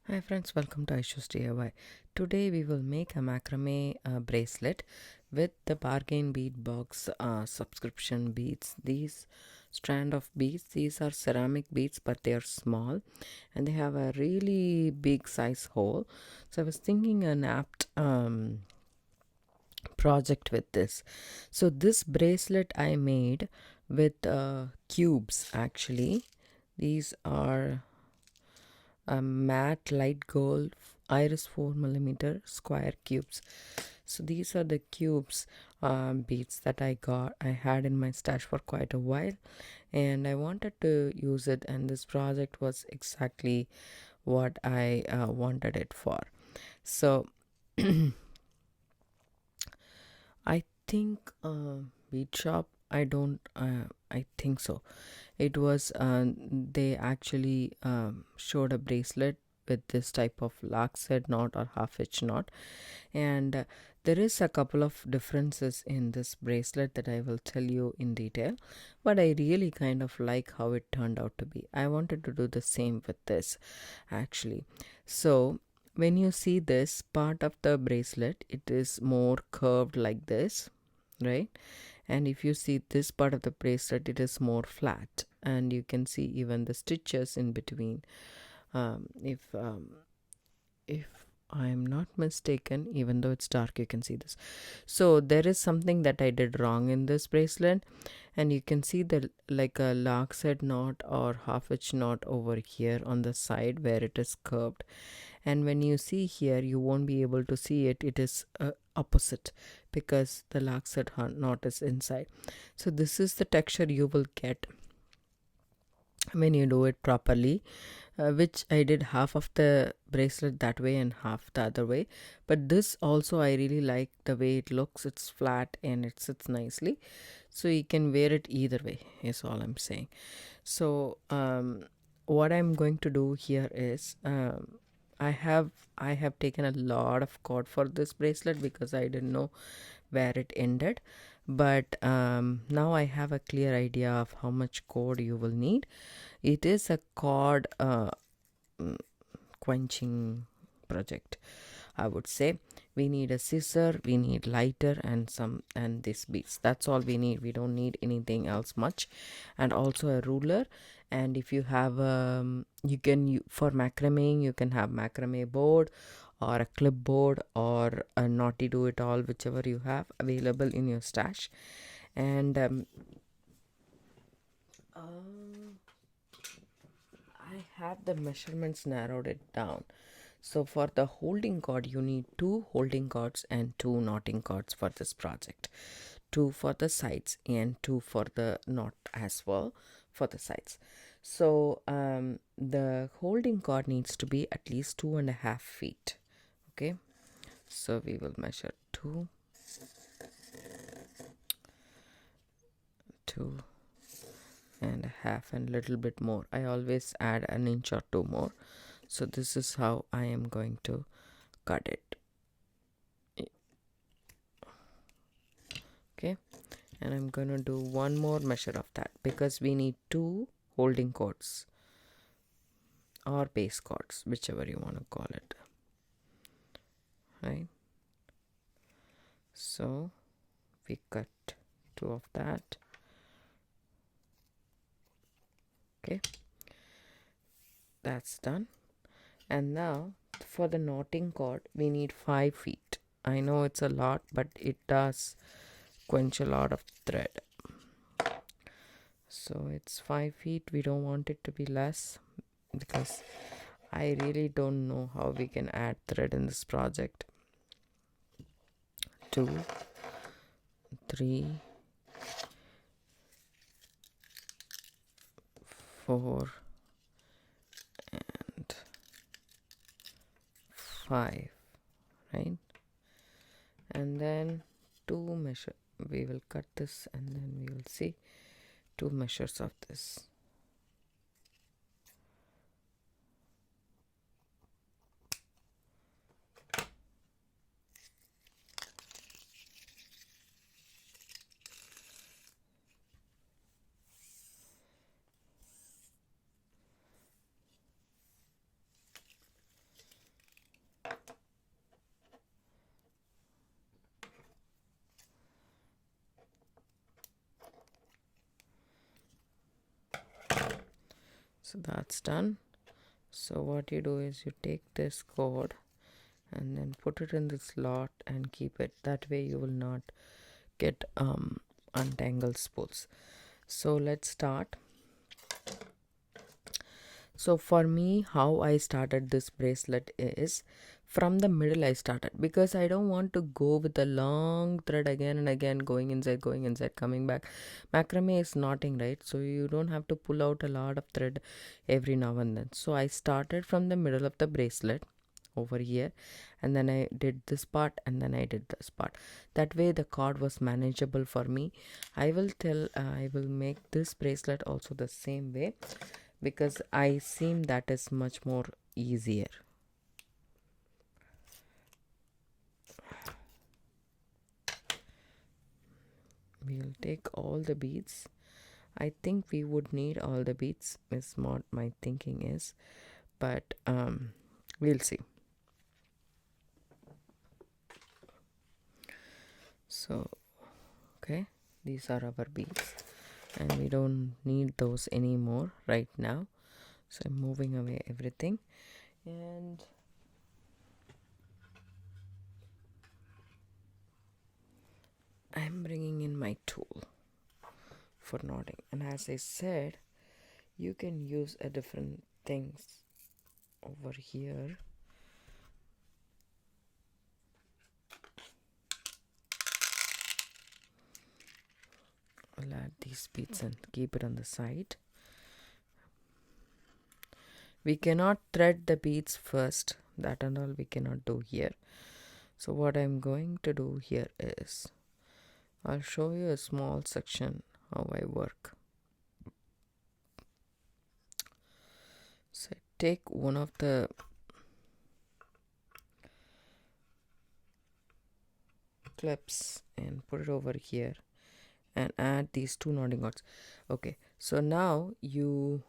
Hi friends, welcome to Aishusdiy. Today we will make a macrame bracelet with the Bargain Bead Box subscription beads. These strand of beads, these are ceramic beads but they are small and they have a really big size hole. So I was thinking an apt project with this. So this bracelet I made with cubes actually. These are matte light gold iris 4mm square cubes. So these are the cubes beads that I had in my stash for quite a while, and I wanted to use it, and this project was exactly what I wanted it for. So I think bead shop, I think so. It was they actually showed a bracelet with this type of lockset knot or half-hitch knot, and there is a couple of differences in this bracelet that I will tell you in detail, but I really kind of like how it turned out to be. I wanted to do the same with this actually. So when you see this part of the bracelet, it is more curved like this, right? And if you see this part of the bracelet, it is more flat, and you can see even the stitches in between. If I'm not mistaken, even though it's dark, you can see this. So there is something that I did wrong in this bracelet, and you can see the like a lockset knot or half-hitch knot over here on the side where it is curved. And when you see here, you won't be able to see it. It is opposite because the lockset knot is inside. So this is the texture you will get when you do it properly, which I did half of the bracelet that way and half the other way. But this also I really like the way it looks. It's flat and it sits nicely, so you can wear it either way is all I'm saying. So what I'm going to do here is I have taken a lot of cord for this bracelet because I didn't know where it ended, but now I have a clear idea of how much cord you will need. It is a cord quenching project, I would say. We need a scissor, we need lighter, and this beads. That's all we need. We don't need anything else much, and also a ruler. And if you have you can for macrame, you can have macrame board or a clipboard or a naughty do it all, whichever you have available in your stash. And I have the measurements narrowed it down. So for the holding cord, you need 2 holding cords and 2 knotting cords for this project. 2 for the sides and 2 for the knot as well for the sides. So the holding cord needs to be at least 2.5 feet. Okay, so we will measure 2.5 and a little bit more. I always add an inch or 2 more. So this is how I am going to cut it. Okay, and I'm going to do one more measure of that because we need 2 holding cords or base cords, whichever you want to call it, right? So we cut 2 of that. Okay, that's done. And now for the knotting cord, we need 5 feet. I know it's a lot, but it does quench a lot of thread. So it's 5 feet. We don't want it to be less because I really don't know how we can add thread in this project. 2, 3, 4, and 5, right? And then 2 measure. We will cut this and then we will see 2 measures of this. So that's done. So what you do is you take this cord and then put it in the slot and keep it. That way you will not get untangled spools. So let's start. So for me, how I started this bracelet is from the middle I started, because I don't want to go with a long thread again and again, going inside, coming back. Macrame is knotting, right? So you don't have to pull out a lot of thread every now and then. So I started from the middle of the bracelet over here, and then I did this part, and then I did this part. That way the cord was manageable for me. I will make this bracelet also the same way, because I seem that is much more easier. We'll take all the beads. I think we would need all the beads is what my thinking is, but we'll see. So okay, these are our beads and we don't need those anymore right now. So I'm moving away everything, and I'm bringing in my tool for knotting. And as I said, you can use a different things over here. I'll add these beads and keep it on the side. We cannot thread the beads first, that and all we cannot do here. So what I'm going to do here is I'll show you a small section how I work. So I take one of the clips and put it over here and add these two knotting cords. Okay, so now you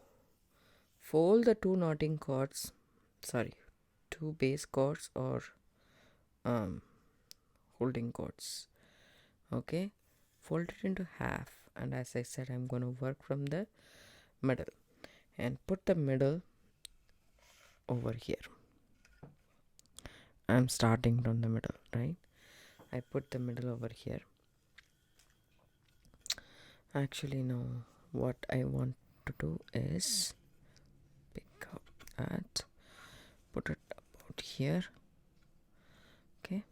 fold the two knotting cords, two base cords or holding cords. Okay, fold it into half, and as I said, I'm going to work from the middle and put the middle over here. I'm starting from the middle, right? I put the middle over here. Actually, no, what I want to do is pick up that, put it about here. Okay,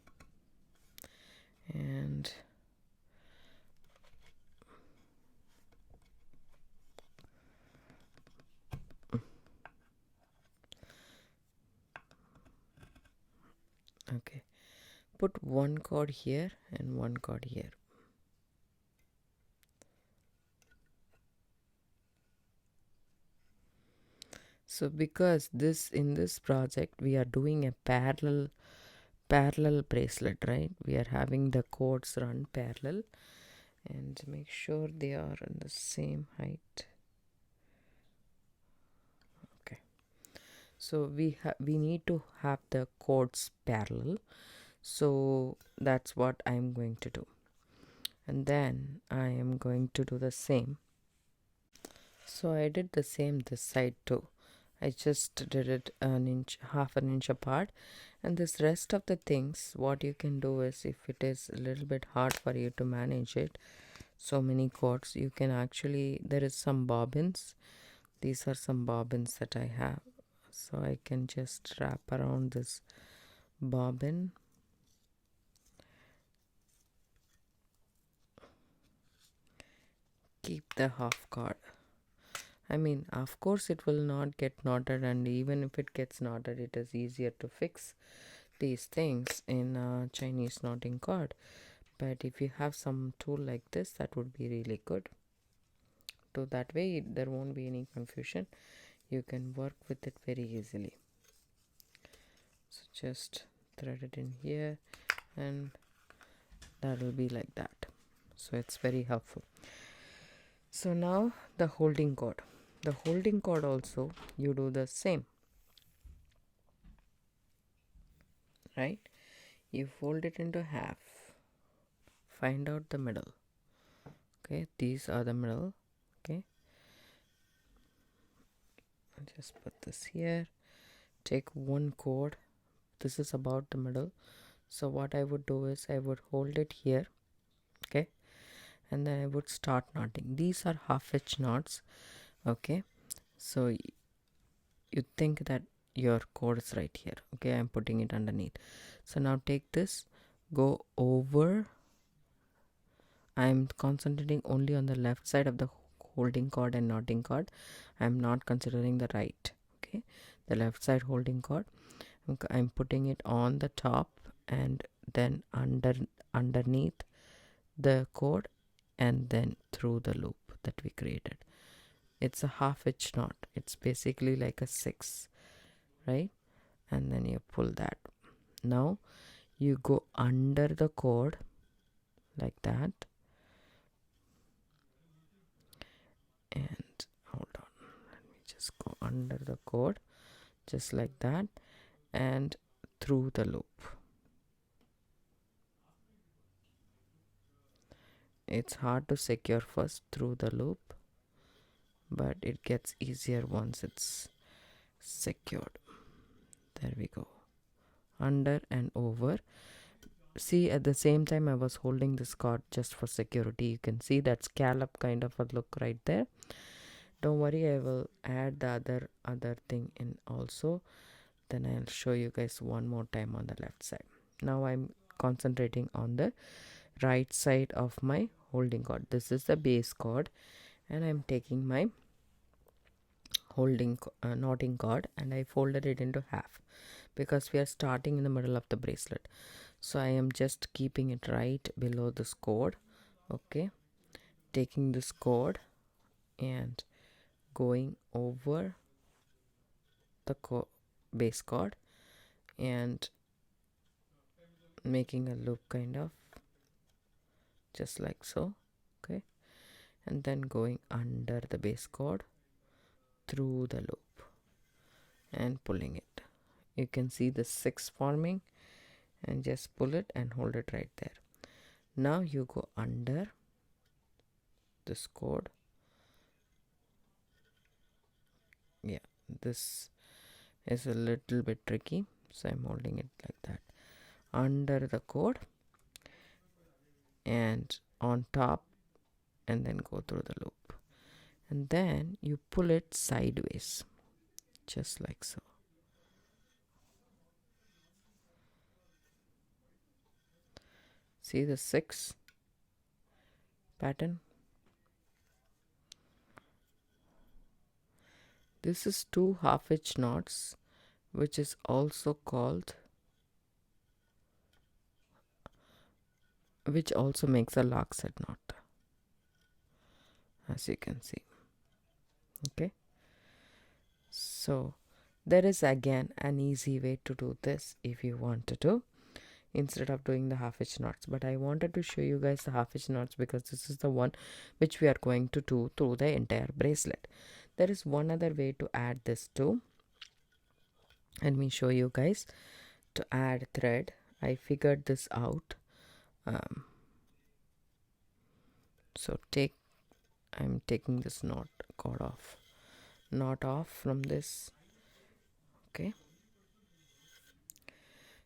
and okay, put one cord here and one cord here. So because in this project we are doing a parallel bracelet, right? We are having the cords run parallel, and make sure they are in the same height. Okay, so we need to have the cords parallel, so that's what I'm going to do, and then I am going to do the same. So I did the same this side too. I just did it half an inch apart, and this rest of the things, what you can do is, if it is a little bit hard for you to manage it, so many cords, you can actually, there is some bobbins. These are some bobbins that I have, so I can just wrap around this bobbin. Keep the half cord. I mean, of course it will not get knotted, and even if it gets knotted, it is easier to fix these things in Chinese knotting cord. But if you have some tool like this, that would be really good. So that way there won't be any confusion. You can work with it very easily. So just thread it in here, and that will be like that. So it's very helpful. So now the holding cord. The holding cord also you do the same, right? You fold it into half, find out the middle. Okay, these are the middle. Okay, just put this here. Take one cord. This is about the middle. So what I would do is I would hold it here, okay, and then I would start knotting. These are half-hitch knots, okay. So you think that your cord is right here, okay. I'm putting it underneath. So now take this, go over. I'm concentrating only on the left side of the holding cord and knotting cord. I'm not considering the right, okay, the left side holding cord. I'm putting it on the top and then underneath the cord and then through the loop that we created. It's a half-hitch knot. It's basically like a 6, right? And then you pull that. Now you go under the cord like that, and hold on, let me just go under the cord just like that and through the loop. It's hard to secure first through the loop, but it gets easier once it's secured. There we go, under and over. See, at the same time I was holding this cord just for security. You can see that scallop kind of a look right there. Don't worry, I will add the other thing in also. Then I'll show you guys one more time on the left side. Now I'm concentrating on the right side of my holding cord. This is the base cord, and I'm taking my knotting cord and I folded it into half because we are starting in the middle of the bracelet. So I am just keeping it right below this cord, okay, taking this cord and going over the base cord and making a loop kind of just like so, okay, and then going under the base cord through the loop and pulling it. You can see the 6 forming, and just pull it and hold it right there. Now you go under this cord. Yeah, this is a little bit tricky, so I'm holding it like that, under the cord and on top, and then go through the loop, and then you pull it sideways just like so. See the 6 pattern? This is 2 half-hitch knots, which is also called, which also makes a lock set knot, as you can see, okay. So there is again an easy way to do this if you wanted to, instead of doing the half-hitch knots, but I wanted to show you guys the half-hitch knots because this is the one which we are going to do through the entire bracelet. There is one other way to add this too. Let me show you guys. To add thread, I figured this out. So I'm taking this knot off from this, okay.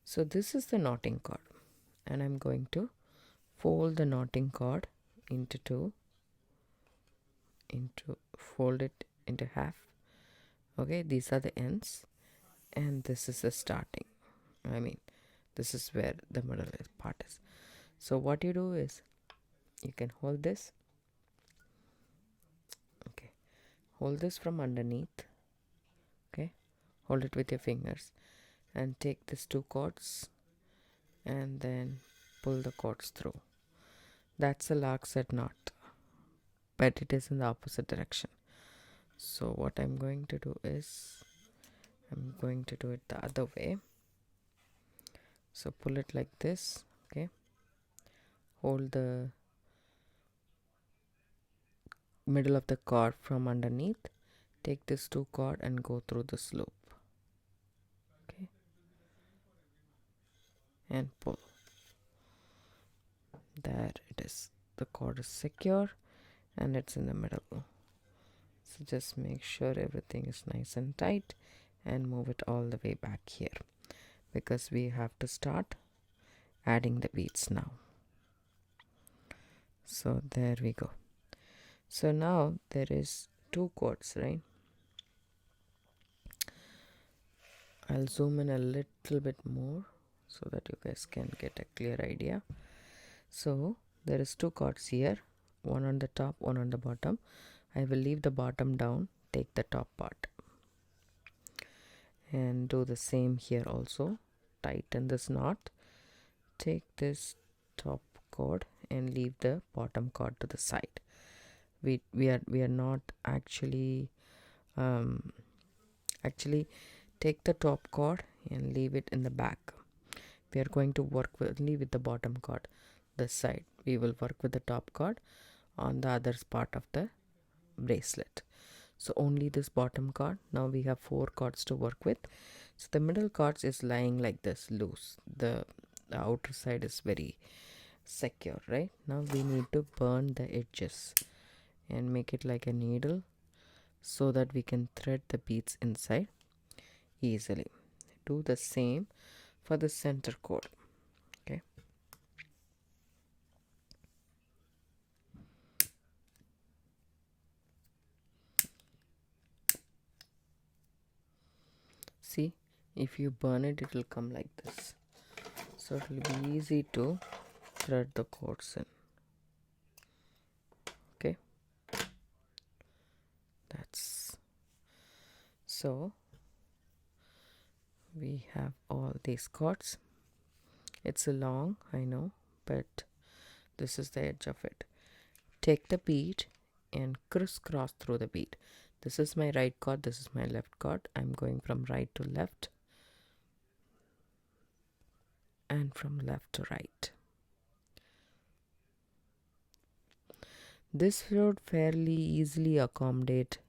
So this is the knotting cord, and I'm going to fold the knotting cord into 2, fold it into half, okay. These are the ends, and this is the starting. This is where the middle part is. So what you do is you can hold this, okay, hold this from underneath, okay, hold it with your fingers and take these 2 cords and then pull the cords through. That's a lock set knot, but it is in the opposite direction. So what I'm going to do is I'm going to do it the other way. So pull it like this, okay, hold the middle of the cord from underneath, take this 2 cord and go through this loop, okay, and pull. There it is. The cord is secure and it's in the middle. So just make sure everything is nice and tight and move it all the way back here, because we have to start adding the beads now. So there we go. So now there is 2 cords, right? I'll zoom in a little bit more so that you guys can get a clear idea. So there is 2 cords here, one on the top, one on the bottom. I will leave the bottom down, take the top part, and do the same here also. Tighten this knot, take this top cord and leave the bottom cord to the side. We are not actually take the top cord and leave it in the back. We are going to work only with the bottom cord this side. We will work with the top cord on the other part of the bracelet. So only this bottom cord. Now we have 4 cords to work with. So the middle cords is lying like this, loose. The outer side is very secure, right? Now we need to burn the edges and make it like a needle so that we can thread the beads inside easily. Do the same for the center cord. Okay. See, if you burn it, it will come like this. So it will be easy to thread the cords in. Okay. That's so we have all these cords. It's a long, I know, but this is the edge of it. Take the bead and crisscross through the bead. This is my right cord, this is my left cord. I'm going from right to left and from left to right. This would fairly easily accommodate.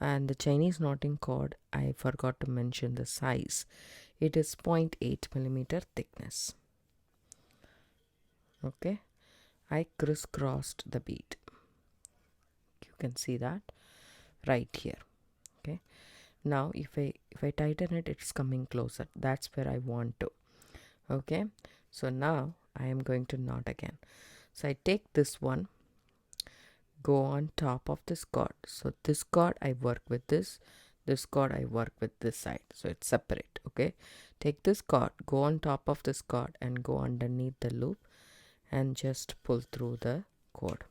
And the Chinese knotting cord, I forgot to mention the size. It is 0.8 millimeter thickness. Okay, I crisscrossed the bead. You can see that right here. Okay, now if I tighten it, it's coming closer. That's where I want to. Okay, so now I am going to knot again. So I take this one, go on top of this cord. So this cord I work with this cord I work with this side, so it's separate. Okay, take this cord, go on top of this cord and go underneath the loop and just pull through the cord.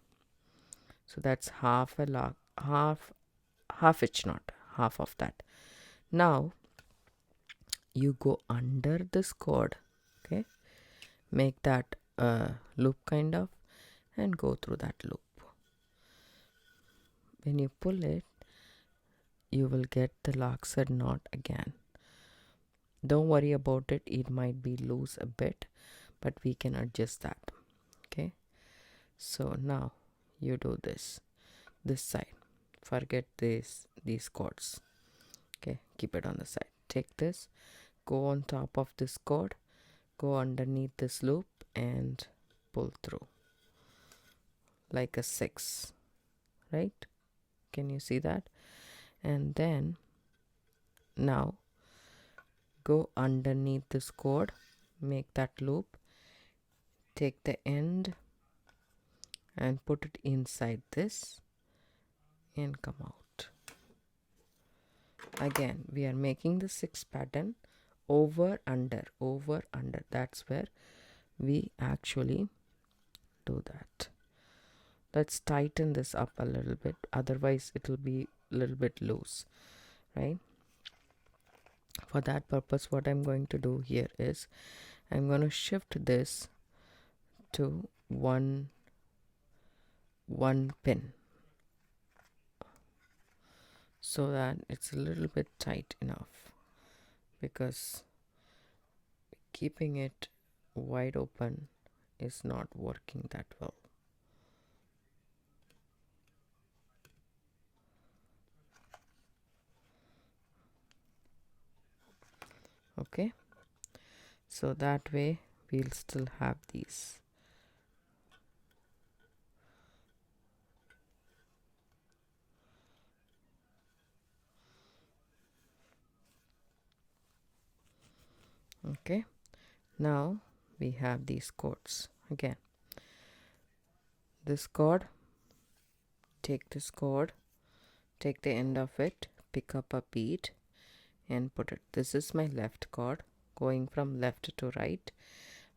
So that's half hitch knot, half of that. Now you go under this cord, okay, make that loop kind of, and go through that loop. When you pull it, you will get the lockset knot again. Don't worry about it, it might be loose a bit, but we can adjust that. Okay, so now you do this side. Forget these cords. Okay, keep it on the side. Take this, go on top of this cord, go underneath this loop and pull through like a 6, right? Can you see that? And then now go underneath this cord, make that loop, take the end and put it inside this and come out. Again, we are making the 6 pattern over under. That's where we actually do that. Let's tighten this up a little bit, otherwise it will be a little bit loose, right? For that purpose, what I'm going to do here is I'm going to shift this to one pin so that it's a little bit tight enough, because keeping it wide open is not working that well. Okay, so that way we'll still have these. Okay, now we have these cords again. This cord, take this cord, take the end of it, pick up a bead and put it. This is my left cord going from left to right.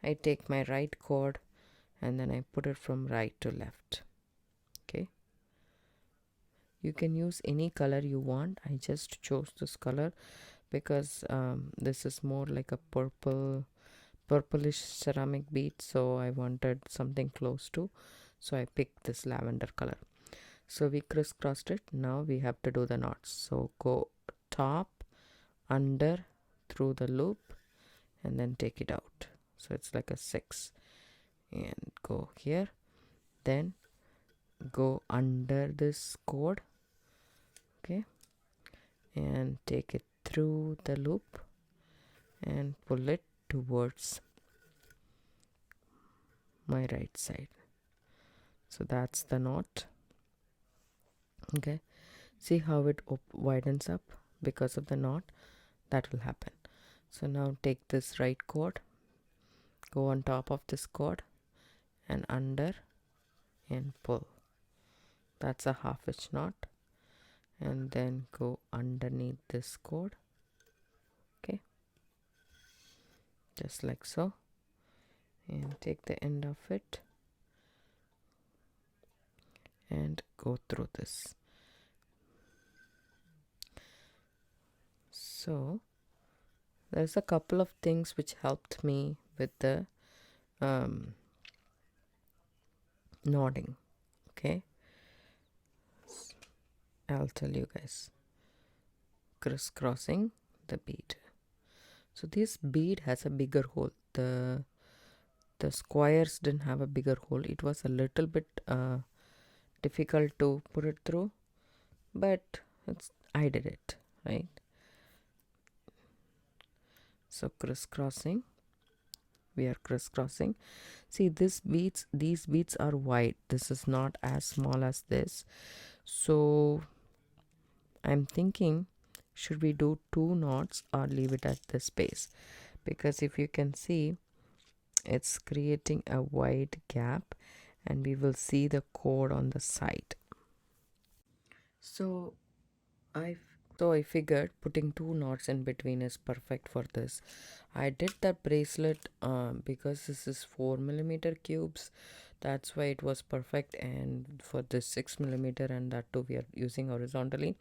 I take my right cord and then I put it from right to left. Okay, you can use any color you want. I just chose this color because this is more like a purplish ceramic bead, so I wanted something close to, so I picked this lavender color. So we crisscrossed it. Now we have to do the knots. So go top, under, through the loop and then take it out. So it's like a 6 and go here, then go under this cord, okay, and take it through the loop and pull it towards my right side. So that's the knot. Okay, see how it widens up because of the knot. That will happen. So now take this right cord, go on top of this cord and under and pull. That's a half hitch knot. And then go underneath this cord, okay, just like so, and take the end of it and go through this. So there's a couple of things which helped me with the knotting. Okay, I'll tell you guys. Crisscrossing the bead. So this bead has a bigger hole. The squares didn't have a bigger hole. It was a little bit difficult to put it through, but I did it, right? So crisscrossing, we are crisscrossing. See, these beads are wide. This is not as small as this. So I'm thinking, should we do 2 knots or leave it at this space? Because if you can see, it's creating a wide gap and we will see the cord on the side. So I figured putting 2 knots in between is perfect for this. I did that bracelet because this is 4mm cubes. That's why it was perfect. And for this 6mm, and that too we are using horizontally,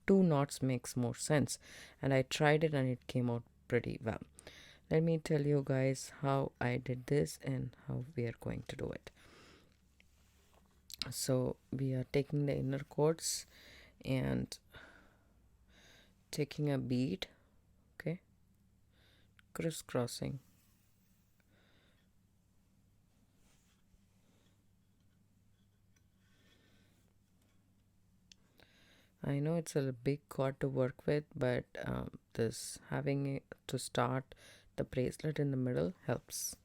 2 knots makes more sense. And I tried it and it came out pretty well. Let me tell you guys how I did this and how we are going to do it. So we are taking the inner cords and taking a bead, okay, crisscrossing. I know it's a big cord to work with, but this having to start the bracelet in the middle helps.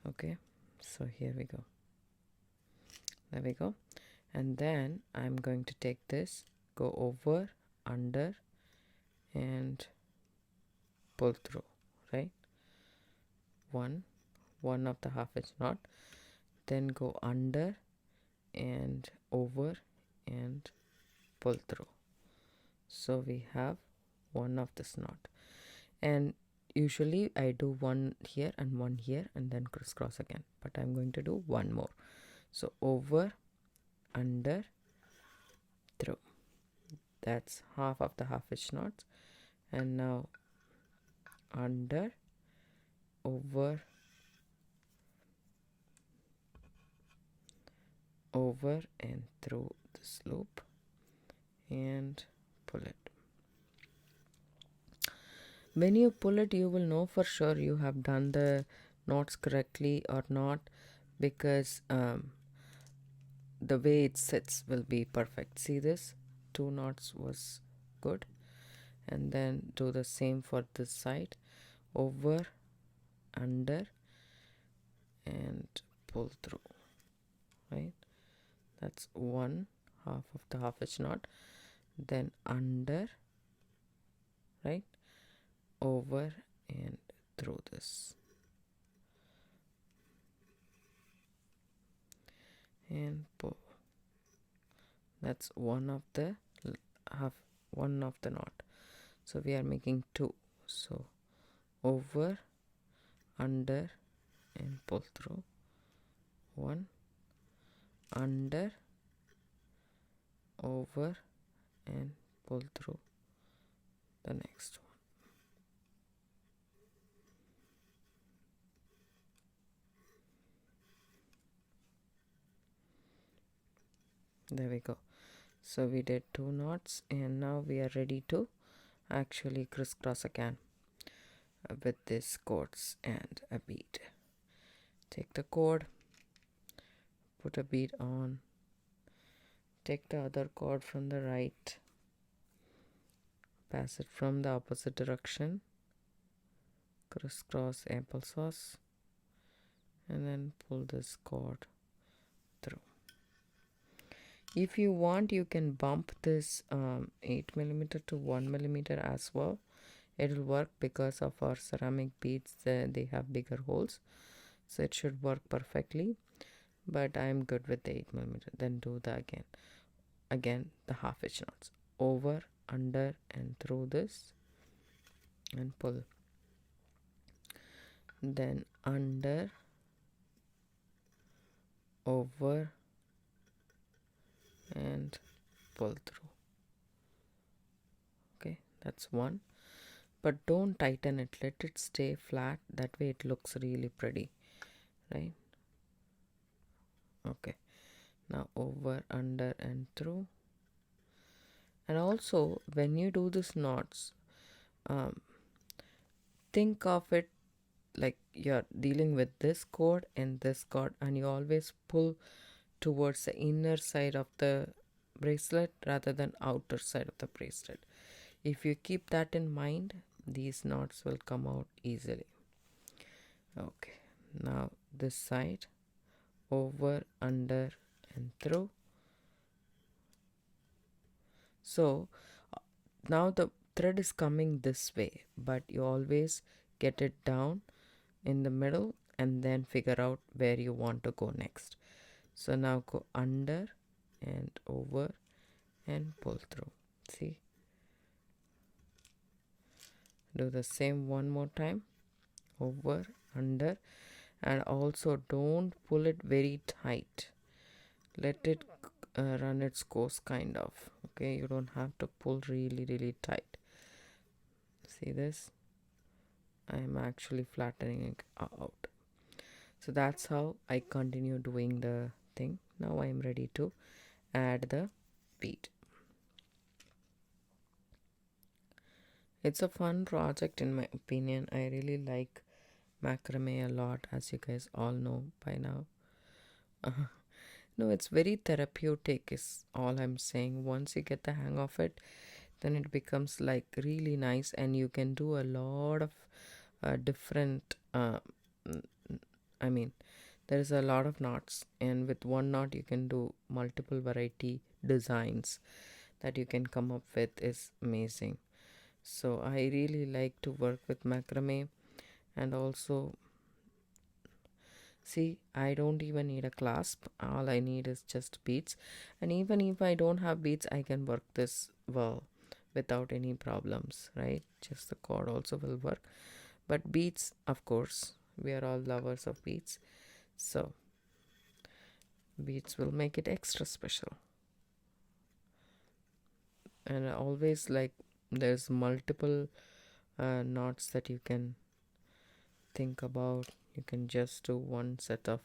Okay, so here we go. There we go. And then I'm going to take this, go over, under and pull through, right? One of the half hitch knot, then go under and over and pull through. So we have one of this knot, and usually I do one here and one here and then crisscross again, but I'm going to do one more. So over, under, through. That's half of the half hitch knots. And now under, over, and through this loop and pull it. When you pull it, you will know for sure you have done the knots correctly or not, because the way it sits will be perfect. See this? 2 knots was good. And then do the same for this side. Over, under and pull through, right? That's one half of the half hitch knot. Then under, right? Over and through this. And pull. That's one of the knot. So we are making 2. So over, under, and pull through. 1, under, over, and pull through the next one. There we go. So we did 2 knots, and now we are ready to actually crisscross again with these cords and a bead. Take the cord, put a bead on, take the other cord from the right, pass it from the opposite direction, crisscross applesauce, and then pull this cord through. If you want, you can bump this 8mm to 1mm as well. It will work because of our ceramic beads. They have bigger holes, so it should work perfectly. But I'm good with the 8mm. Then do the again the half hitch knots. Over, under, and through this, and pull. Then under, over, and pull through. Okay, that's one. But don't tighten it, let it stay flat. That way it looks really pretty, right? Okay, now over, under, and through. And also when you do these knots, think of it like you're dealing with this cord and this cord, and you always pull towards the inner side of the bracelet rather than outer side of the bracelet. If you keep that in mind, these knots will come out easily. Okay, now this side, over, under, and through. So now the thread is coming this way, but you always get it down in the middle and then figure out where you want to go next. So now go under and over and pull through. See? Do the same one more time. Over, under, and also don't pull it very tight. Let it run its course kind of. Okay, you don't have to pull really tight. See this? I am actually flattening it out. So that's how I continue doing the thing. Now I am ready to add the bead. It's a fun project in my opinion. I really like macrame a lot, as you guys all know by now. No, it's very therapeutic is all I'm saying. Once you get the hang of it, then it becomes like really nice, and you can do a lot of different I mean, there is a lot of knots, and with one knot you can do multiple variety designs that you can come up with. Is amazing. So I really like to work with macrame. And also, see, I don't even need a clasp. All I need is just beads, and even if I don't have beads, I can work this well without any problems, right? Just the cord also will work. But beads, of course, we are all lovers of beads, so beads will make it extra special. And always, like, there's multiple knots that you can think about. You can just do one set of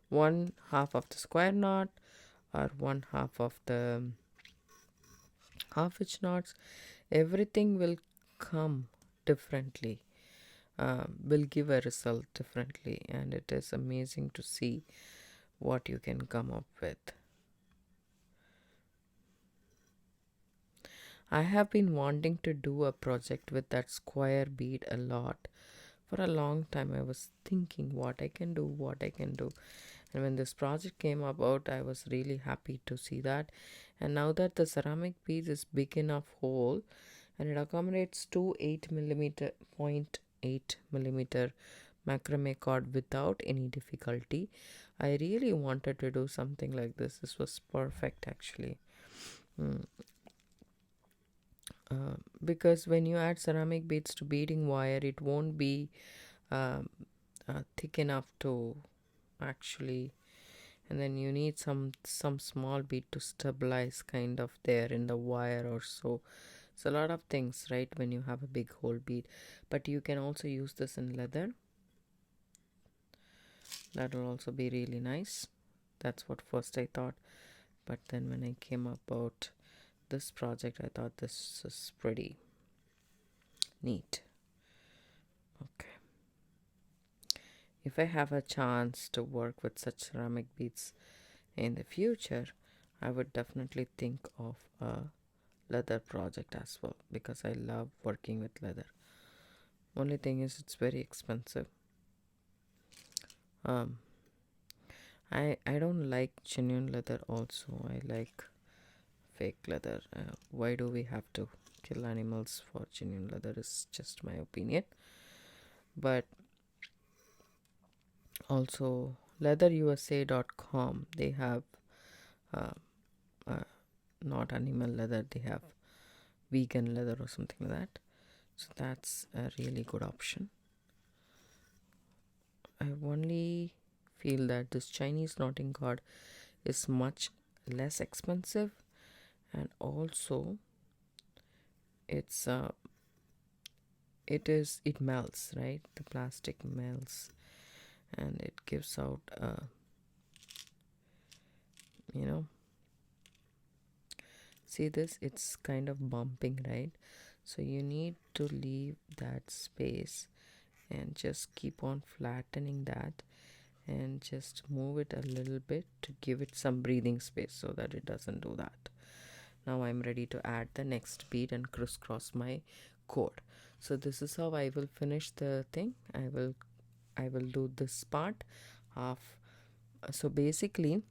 one half of the square knot, or one half of the half hitch knots. Everything will come differently, will give a result differently, and it is amazing to see what you can come up with. I have been wanting to do a project with that square bead a lot. For a long time I was thinking what I can do, And when this project came about, I was really happy to see that. And now that the ceramic piece is big enough hole and it accommodates two 0.8 millimeter macrame cord without any difficulty, I really wanted to do something like this. This was perfect actually. Because when you add ceramic beads to beading wire, it won't be thick enough to actually, and then you need some small bead to stabilize kind of there in the wire or so. It's a lot of things, right, when you have a big hole bead. But you can also use this in leather. That will also be really nice. That's what first I thought, but then when I came about this project, I thought this is pretty neat. Okay, if I have a chance to work with such ceramic beads in the future, I would definitely think of a leather project as well, because I love working with leather. Only thing is it's very expensive. I don't like genuine leather also. I like fake leather. Why do we have to kill animals for genuine leather is just my opinion. But also leatherusa.com, they have not animal leather, they have vegan leather or something like that. So that's a really good option. I only feel that this Chinese knotting cord is much less expensive, and also it melts, right? The plastic melts and it gives out see this, it's kind of bumping, right? So you need to leave that space and just keep on flattening that and just move it a little bit to give it some breathing space so that it doesn't do that. Now I'm ready to add the next bead and crisscross my cord. So this is how I will finish the thing. I will do this part half. So basically,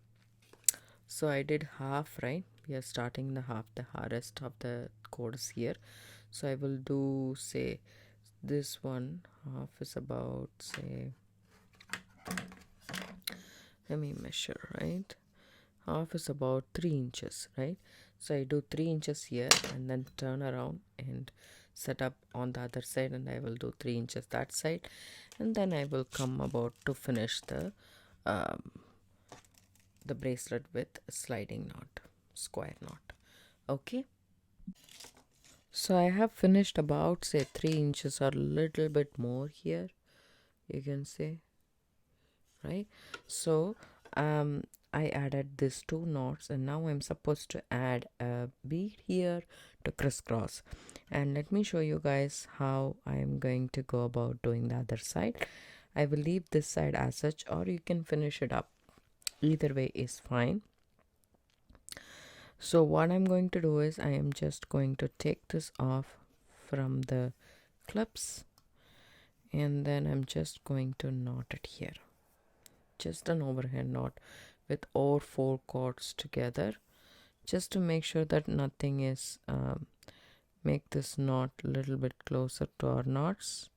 so I did half, right? We are starting the half, the rest of the cord is here. So I will do, say, this one half is about, say, let me measure, right? Half is about 3 inches, right? So I do 3 inches here and then turn around and set up on the other side, and I will do 3 inches that side, and then I will come about to finish the bracelet with a sliding knot, square knot. Okay, so I have finished about, say, 3 inches or a little bit more here, you can say, right? So I added these 2 knots, and now I'm supposed to add a bead here to crisscross. And let me show you guys how I'm going to go about doing the other side. I will leave this side as such, or you can finish it up. Either way is fine. So what I'm going to do is I am just going to take this off from the clips, and then I'm just going to knot it here. Just an overhand knot with all 4 cords together, just to make sure that nothing is make this knot a little bit closer to our knots,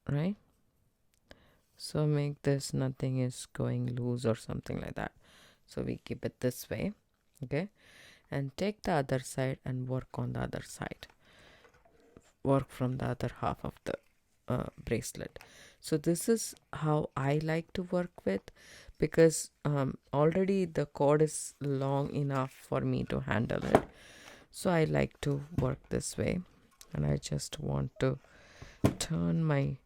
right? So make this nothing is going loose or something like that. So we keep it this way, okay? And take the other side and work on the other side. Work from the other half of the bracelet. So this is how I like to work with, because already the cord is long enough for me to handle it. So I like to work this way, and I just want to turn my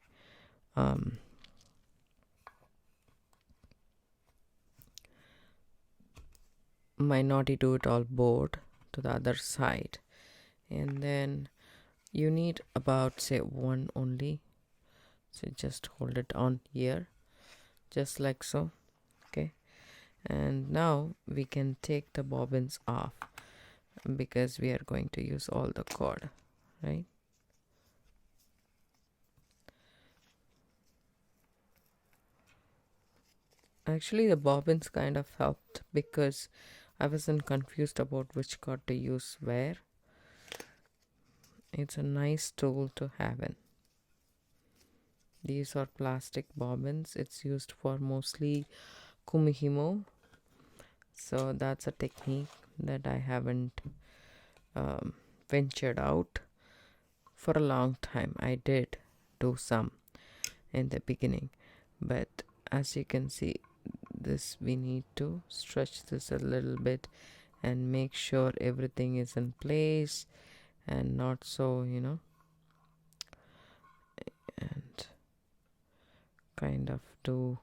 my naughty do it all board to the other side, and then you need about, say, 1 only. So just hold it on here, just like so, okay? And now we can take the bobbins off, because we are going to use all the cord, right? Actually, the bobbins kind of helped because I wasn't confused about which cord to use where. It's a nice tool to have in. These are plastic bobbins. It's used for mostly kumihimo. So that's a technique that I haven't ventured out for a long time. I did do some in the beginning, but as you can see, this we need to stretch this a little bit and make sure everything is in place and not so, and kind of do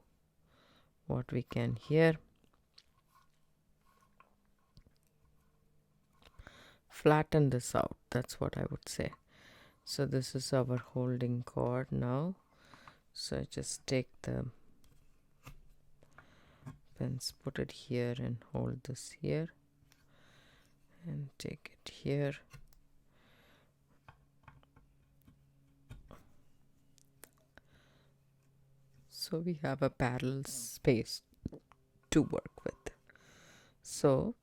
what we can here. Flatten this out, that's what I would say. So this is our holding cord now. So just take the pins, put it here and hold this here and take it here. So we have a parallel space to work with. So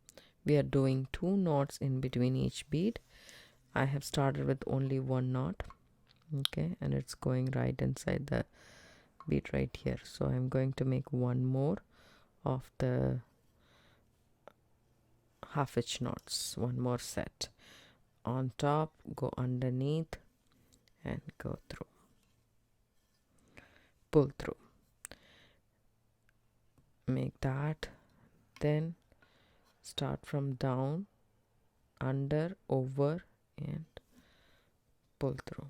we are doing 2 knots in between each bead. I have started with only 1 knot, okay, and it's going right inside the bead right here. So I'm going to make 1 more of the half-hitch knots, 1 more set on top, go underneath and go through, pull through, make that, then start from down, under, over and pull through.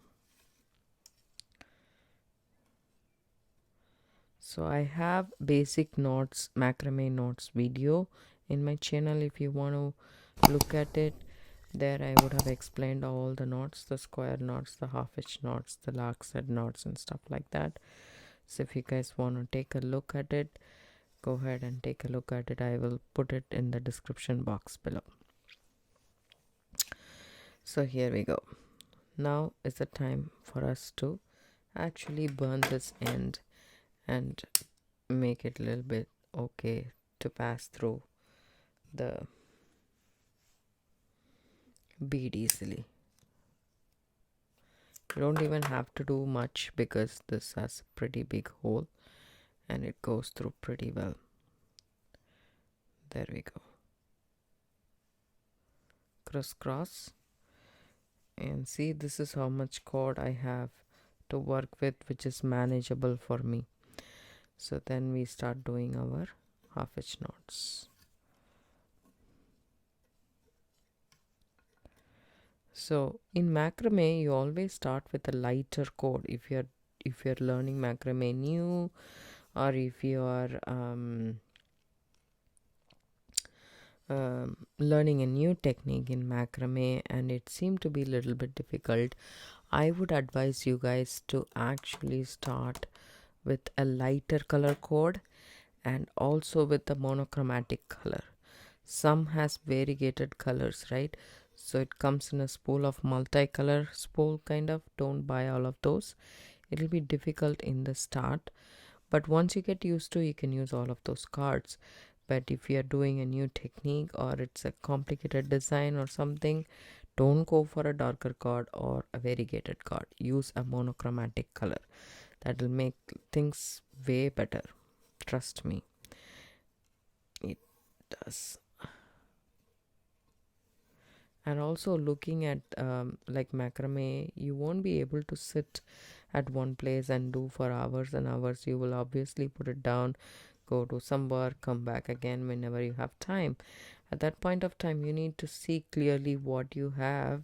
So I have basic knots, macrame knots video in my channel. If you want to look at it, there I would have explained all the knots, the square knots, the half-hitch knots, the larkset knots and stuff like that. So if you guys want to take a look at it, go ahead and take a look at it. I will put it in the description box below. So here we go. Now is the time for us to actually burn this end and make it a little bit okay to pass through the bead easily. You don't even have to do much because this has a pretty big hole and it goes through pretty well. There we go. Crisscross, and see, this is how much cord I have to work with, which is manageable for me. So then we start doing our half-hitch knots. So in macrame, you always start with a lighter cord if you're learning macrame new, or if you are learning a new technique in macrame and it seemed to be a little bit difficult. I would advise you guys to actually start with a lighter color cord and also with the monochromatic color. Some has variegated colors, right? So it comes in a spool of multicolor spool kind of. Don't buy all of those. It'll be difficult in the start, but once you get used to, you can use all of those cards. But if you're doing a new technique or it's a complicated design or something, don't go for a darker card or a variegated card. Use a monochromatic color. That will make things way better. Trust me. It does. And also looking at like macrame, you won't be able to sit at one place and do for hours and hours. You will obviously put it down, go do some work, come back again whenever you have time. At that point of time, you need to see clearly what you have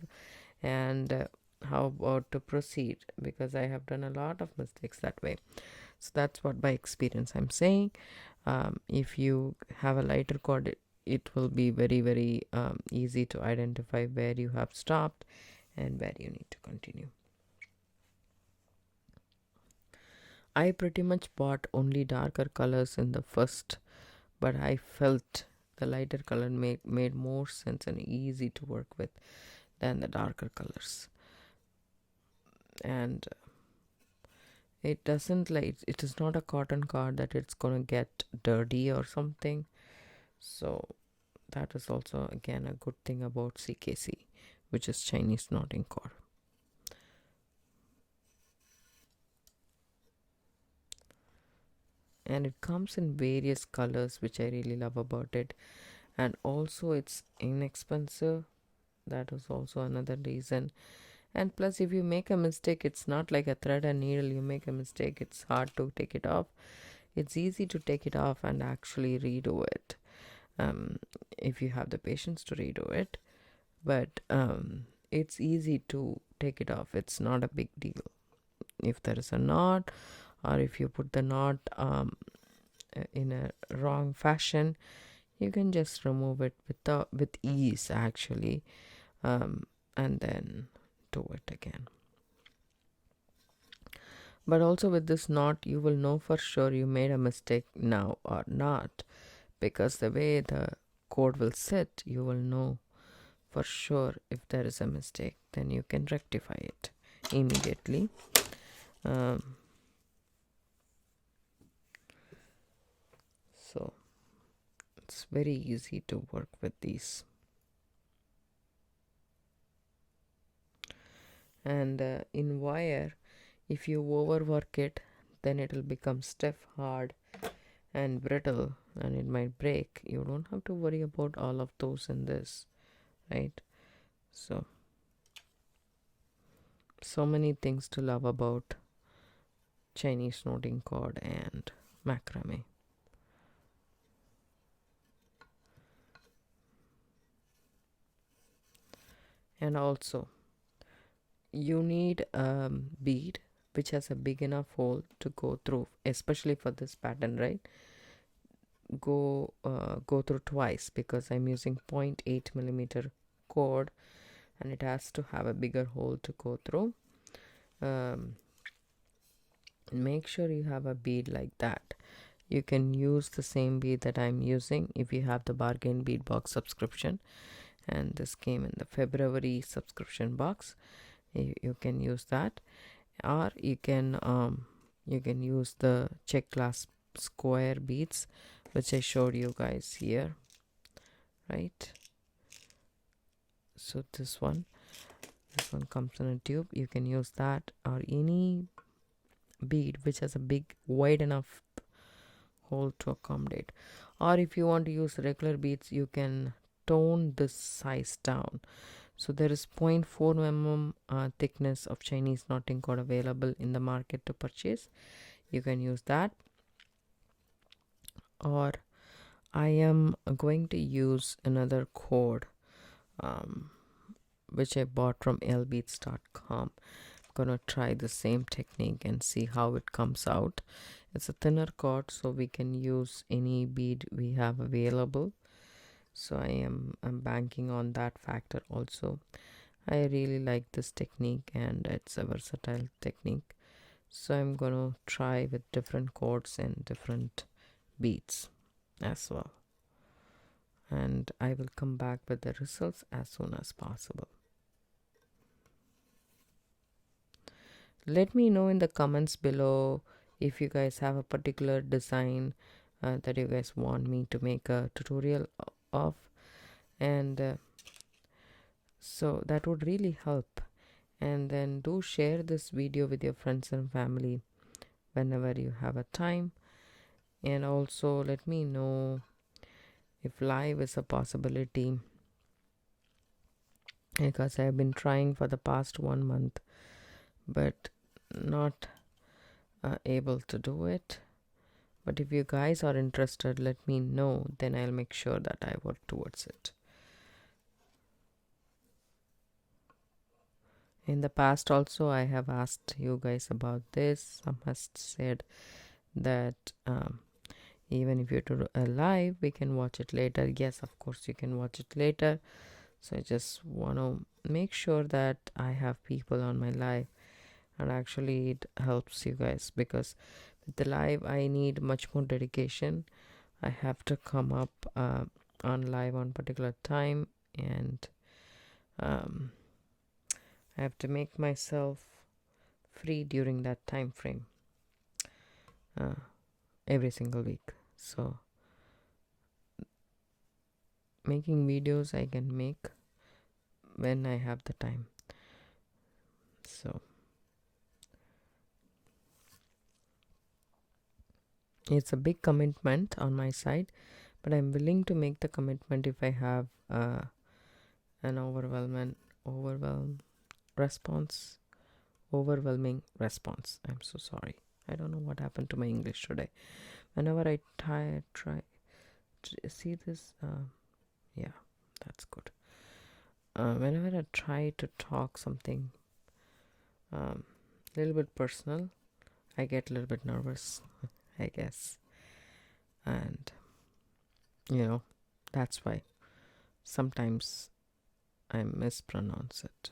and how about to proceed, because I have done a lot of mistakes that way. So that's what by experience I'm saying. If you have a lighter cord, it will be very, very easy to identify where you have stopped and where you need to continue. I pretty much bought only darker colors in the first, but I felt the lighter color made more sense and easy to work with than the darker colors. And it doesn't like, it is not a cotton card that it's gonna get dirty or something. So that is also again a good thing about CKC, which is Chinese knotting cord. And it comes in various colors, which I really love about it. And also it's inexpensive. That is also another reason. And plus, if you make a mistake, it's not like a thread and needle. You make a mistake, it's hard to take it off. It's easy to take it off and actually redo it, if you have the patience to redo it. But it's easy to take it off. It's not a big deal. If there is a knot, or if you put the knot in a wrong fashion, you can just remove it with ease actually, and then do it again. But also with this knot, you will know for sure you made a mistake now or not, because the way the cord will sit, you will know for sure if there is a mistake. Then you can rectify it immediately. So it's very easy to work with these. And in wire, if you overwork it, then it will become stiff, hard and brittle, and it might break. You don't have to worry about all of those in this, right? So many things to love about Chinese knotting cord and macrame. And also, you need a bead which has a big enough hole to go through, especially for this pattern, right? Go through twice, because I'm using 0.8 millimeter cord, and it has to have a bigger hole to go through. Make sure you have a bead like that. You can use the same bead that I'm using if you have the Bargain Bead Box subscription, and this came in the February subscription box. You can use that, or you can use the check glass square beads, which I showed you guys here, right? So this one comes in a tube. You can use that, or any bead which has a big wide enough hole to accommodate. Or if you want to use regular beads, you can tone this size down. So there is 0.4 mm thickness of Chinese knotting cord available in the market to purchase. You can use that. Or I am going to use another cord which I bought from lbeads.com. I'm gonna try the same technique and see how it comes out. It's a thinner cord, so we can use any bead we have available. So I'm banking on that factor also. I really like this technique, and it's a versatile technique. So I'm gonna try with different cords and different beads as well, and I will come back with the results as soon as possible. Let me know in the comments below if you guys have a particular design that you guys want me to make a tutorial of, and so that would really help. And then do share this video with your friends and family whenever you have a time. And also let me know if live is a possibility, because I've been trying for the past 1 month but not able to do it. But if you guys are interested, let me know, then I'll make sure that I work towards it. In the past also, I have asked you guys about this. Some has said that even if you do a live, we can watch it later. Yes, of course you can watch it later. So I just want to make sure that I have people on my live, and actually it helps you guys, because with the live I need much more dedication. I have to come up on live on particular time, and I have to make myself free during that time frame. every single week. So making videos I can make when I have the time. So it's a big commitment on my side, but I'm willing to make the commitment if I have an overwhelming response. I'm so sorry. I don't know what happened to my English today. Whenever I try see this, yeah, that's good. Whenever I try to talk something a little bit personal, I get a little bit nervous, I guess. And, that's why sometimes I mispronounce it.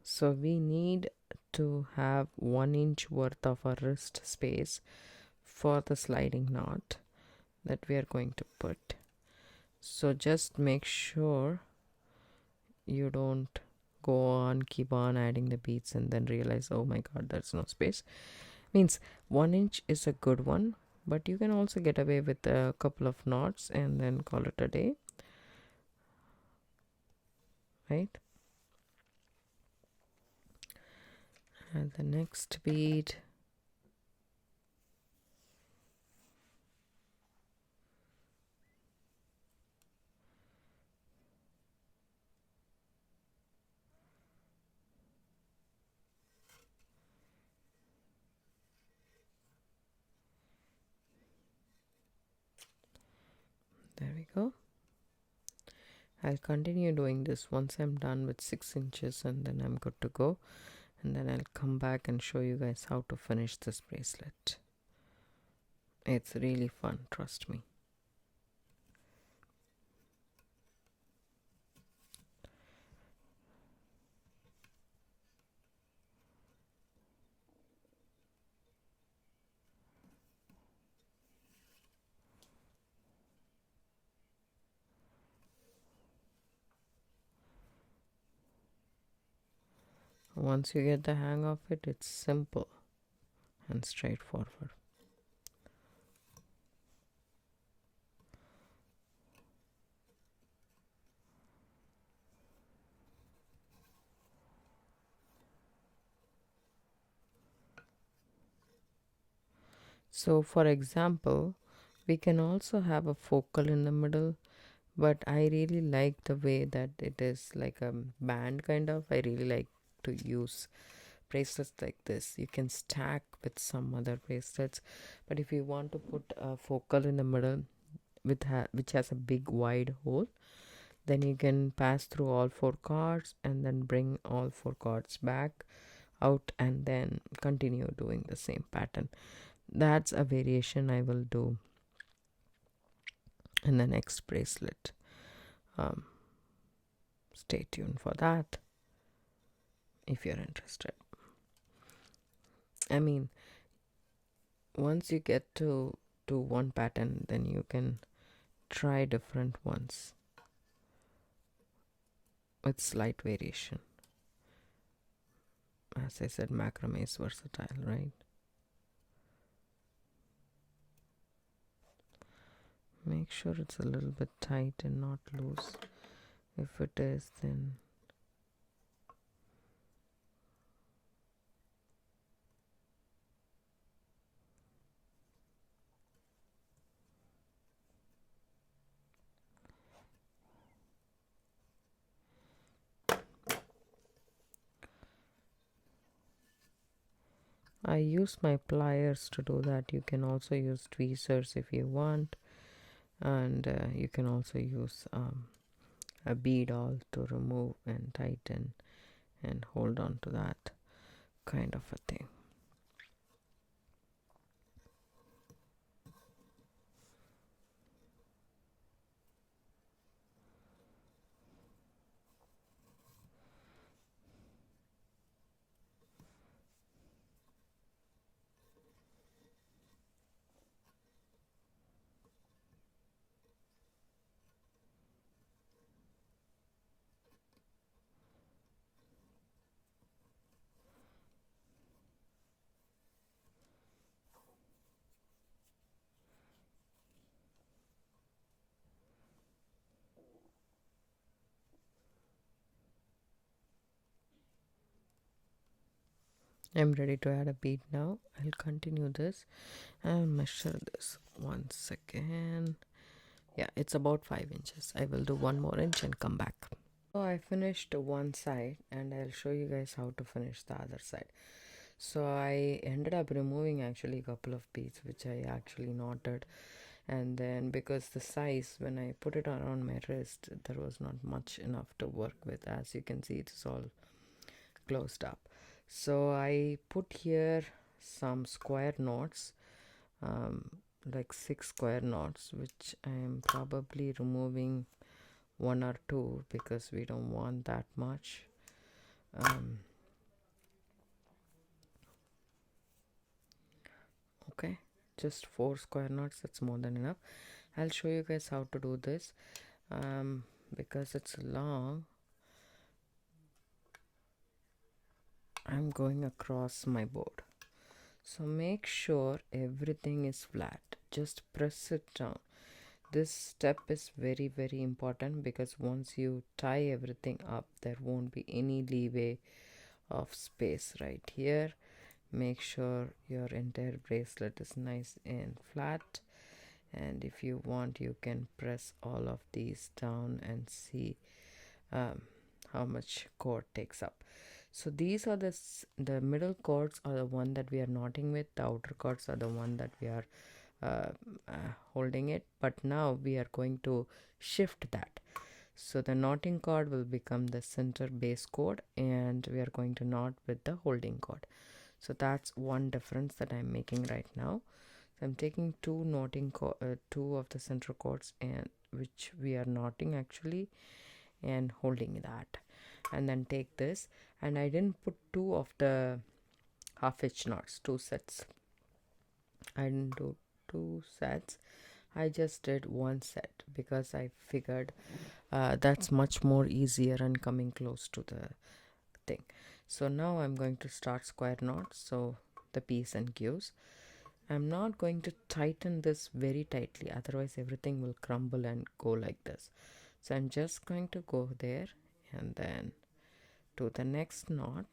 So we need to have 1 inch worth of a wrist space for the sliding knot that we are going to put. So just make sure you don't keep on adding the beads and then realize, oh my god, there's no space. Means 1 inch is a good one, but you can also get away with a couple of knots and then call it a day, right? And the next bead, there we go. I'll continue doing this once I'm done with 6 inches, and then I'm good to go. And then I'll come back and show you guys how to finish this bracelet. It's really fun, trust me. Once you get the hang of it, it's simple and straightforward. So for example, we can also have a focal in the middle, but I really like the way that it is like a band kind of. I really like to use bracelets like this. You can stack with some other bracelets, but if you want to put a focal in the middle which has a big wide hole, then you can pass through all 4 cards and then bring all 4 cards back out and then continue doing the same pattern. That's a variation I will do in the next bracelet. Stay tuned for that if you're interested. I mean, once you get to one pattern, then you can try different ones with slight variation. As I said, macrame is versatile, right? Make sure it's a little bit tight and not loose. If it is, then I use my pliers to do that. You can also use tweezers if you want, and you can also use a bead awl to remove and tighten and hold on to that kind of a thing. I'm ready to add a bead now. I'll continue this and measure this. 1 second. Yeah, it's about 5 inches. I will do 1 more inch and come back. So I finished one side and I'll show you guys how to finish the other side. So I ended up removing actually a couple of beads which I actually knotted, and then because the size when I put it around my wrist there was not much enough to work with. As you can see, it's all closed up. So I put here some square knots, like 6 square knots, which I am probably removing 1 or 2 because we don't want that much. Okay, just 4 square knots, that's more than enough. I'll show you guys how to do this because it's long. I'm going across my board, so make sure everything is flat. Just press it down. This step is very important because once you tie everything up there won't be any leeway of space right here. Make sure your entire bracelet is nice and flat, and if you want you can press all of these down and see how much cord takes up. So these are the middle cords are the one that we are knotting with. The outer cords are the one that we are holding it, but now we are going to shift that. So the knotting cord will become the center base cord and we are going to knot with the holding cord. So that's one difference that I'm making right now. So I'm taking two of the center cords and which we are knotting actually and holding that, and then take this, and I didn't put 2 of the half hitch knots, 2 sets. I didn't do 2 sets, I just did 1 set because I figured that's much more easier and coming close to the thing. So now I'm going to start square knots, so the P's and Q's. I'm not going to tighten this very tightly, otherwise everything will crumble and go like this. So I'm just going to go there and then to the next knot,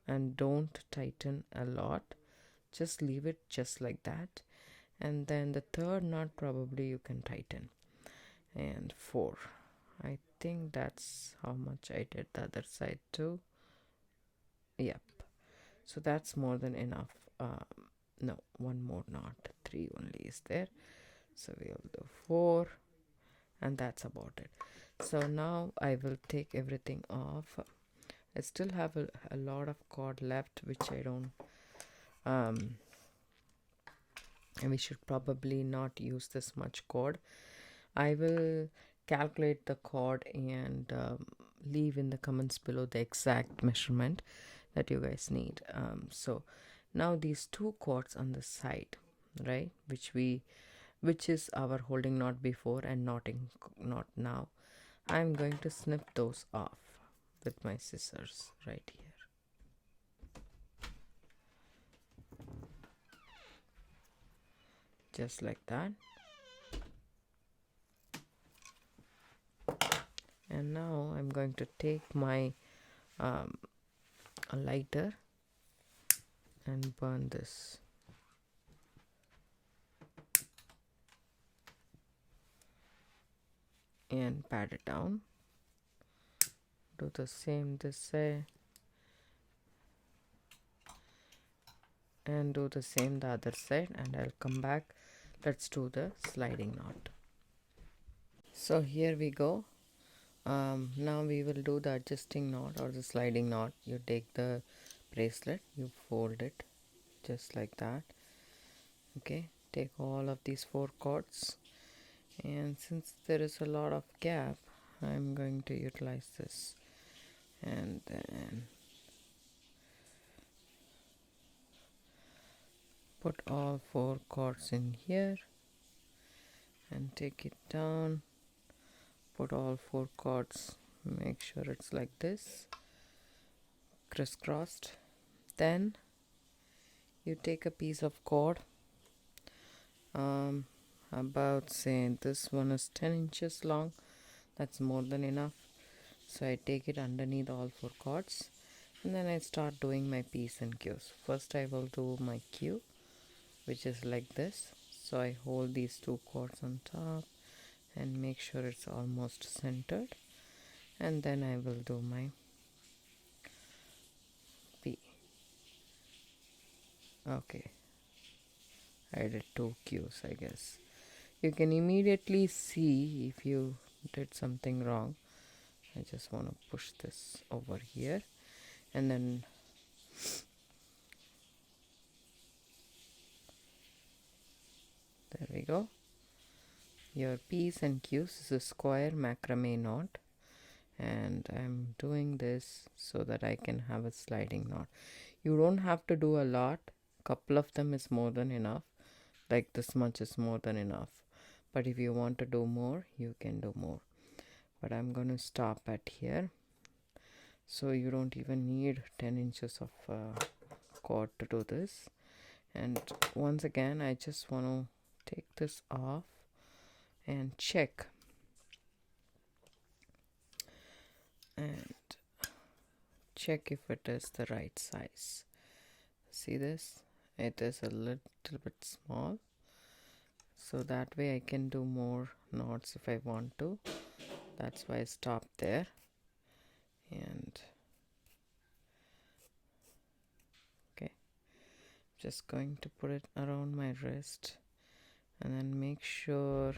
and don't tighten a lot, just leave it just like that. And then the third knot probably you can tighten, and 4. I think that's how much I did the other side too. Yep, so that's more than enough. No, one more knot, 3 only is there, so we'll do 4, and that's about it. So now I will take everything off. I still have a lot of cord left which I don't and we should probably not use this much cord. I will calculate the cord and leave in the comments below the exact measurement that you guys need. So now these 2 cords on the side, right, which is our holding knot before and knotting knot now, I'm going to snip those off with my scissors right here. Just like that. And now I'm going to take my a lighter and burn this. And pat it down. Do the same this side and do the same the other side, and I'll come back. Let's do the sliding knot. So here we go. Now we will do the adjusting knot or the sliding knot. You take the bracelet, you fold it just like that. Okay, take all of these 4 cords, and since there is a lot of gap, I'm going to utilize this, and then put all 4 cords in here and take it down. Put all 4 cords, make sure it's like this, crisscrossed. Then you take a piece of cord, about, say, this one is 10 inches long, that's more than enough. So I take it underneath all 4 cords And then I start doing my P's and Q's. First I will do my Q, which is like this. So I hold these two cords on top and make sure it's almost centered, and then I will do my P. Okay, I did two Q's, I guess. You can immediately see if you did something wrong. I just want to push this over here, and then there we go. Your P's and Q's is a square macrame knot, and I'm doing this so that I can have a sliding knot. You don't have to do a lot. Couple of them is more than enough. Like this much is more than enough. But if you want to do more, you can do more. But I'm going to stop at here. So you don't even need 10 inches of cord to do this. And once again, I just want to take this off and check. And check if it is the right size. See this? It is a little bit small. So that way I can do more knots if I want to. That's why I stopped there. And okay, just going to put it around my wrist and then make sure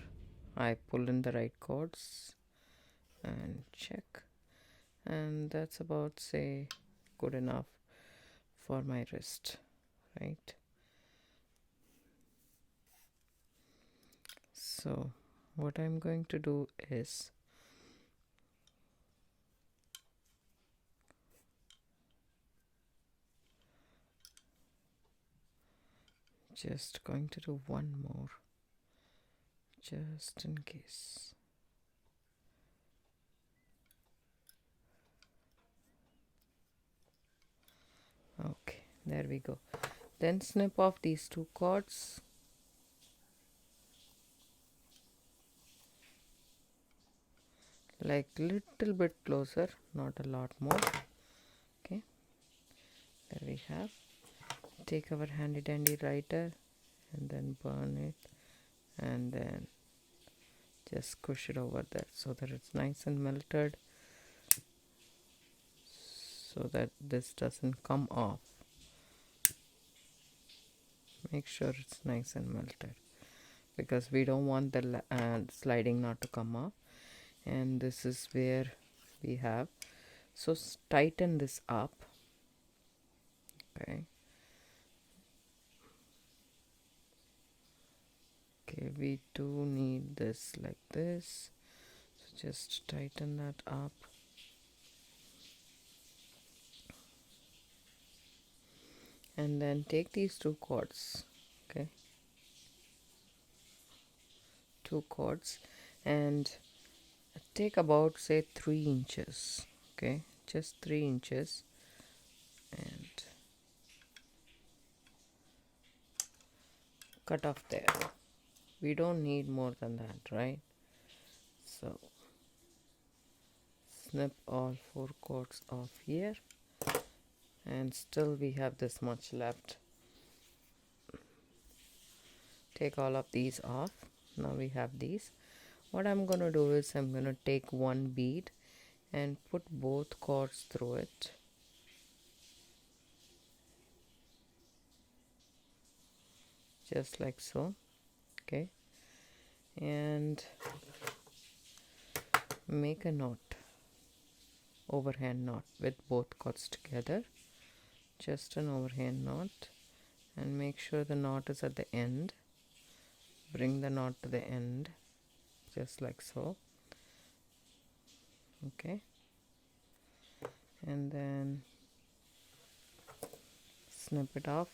I pull in the right cords and check. And that's about, say, good enough for my wrist, right? So what I'm going to do is just going to do one more, just in case. Okay, there we go. Then snip off these two cords. Like little bit closer, not a lot more. Okay, there we have. Take our handy dandy lighter and then burn it, and then just squish it over there so that it's nice and melted, so that this doesn't come off. Make sure it's nice and melted because we don't want the sliding knot to come off. And this is where we have, so tighten this up. Okay, we do need this like this, so just tighten that up. And then take these two cords, okay, two cords, and take about, say, 3 inches, okay, just 3 inches, and cut off there. We don't need more than that, right? So snip all 4 cords off here, and still we have this much left. Take all of these off. Now we have these. What I'm going to do is I'm going to take one bead and put both cords through it. Just like so. Okay. And make a knot. Overhand knot with both cords together. Just an overhand knot. And make sure the knot is at the end. Bring the knot to the end. Just like so. Okay, and then snip it off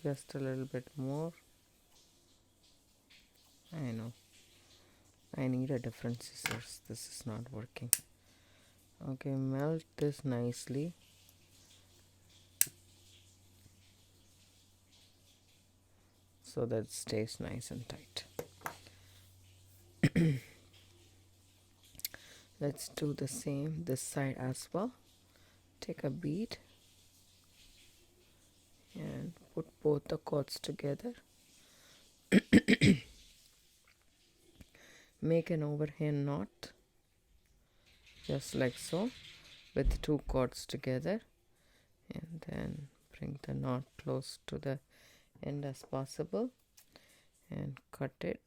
just a little bit more. I know I need a different scissors, this is not working. Okay, melt this nicely. So that it stays nice and tight. Let's do the same this side as well. take a bead and put both the cords together. Make an overhand knot just like so with 2 cords together, and then bring the knot close to the end as possible and cut it.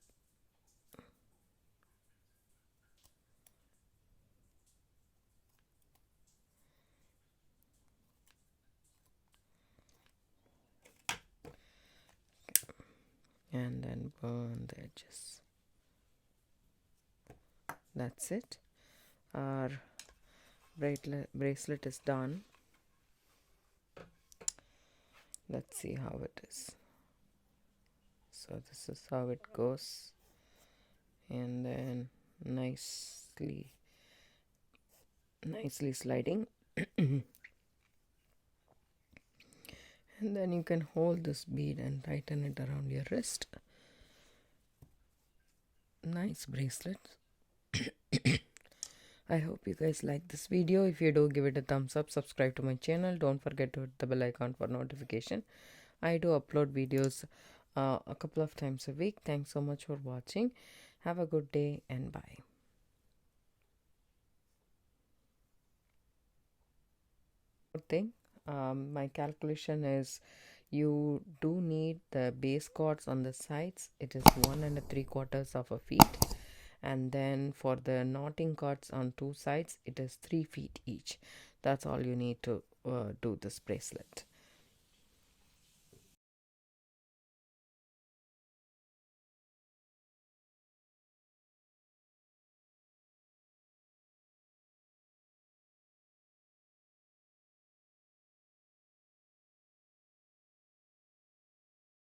And then burn the edges. That's it. Our bracelet is done. Let's see how it is. So this is how it goes, and then nicely sliding. And then you can hold this bead and tighten it around your wrist. Nice bracelet. I hope you guys like this video. If you do, give it a thumbs up, subscribe to my channel. Don't forget to hit the bell icon for notification. I do upload videos a couple of times a week. Thanks so much for watching. Have a good day and bye. Good thing. My calculation is you do need the base cords on the sides. It is 1 3/4 feet, and then for the knotting cords on 2 sides it is 3 feet each. That's all you need to do this bracelet.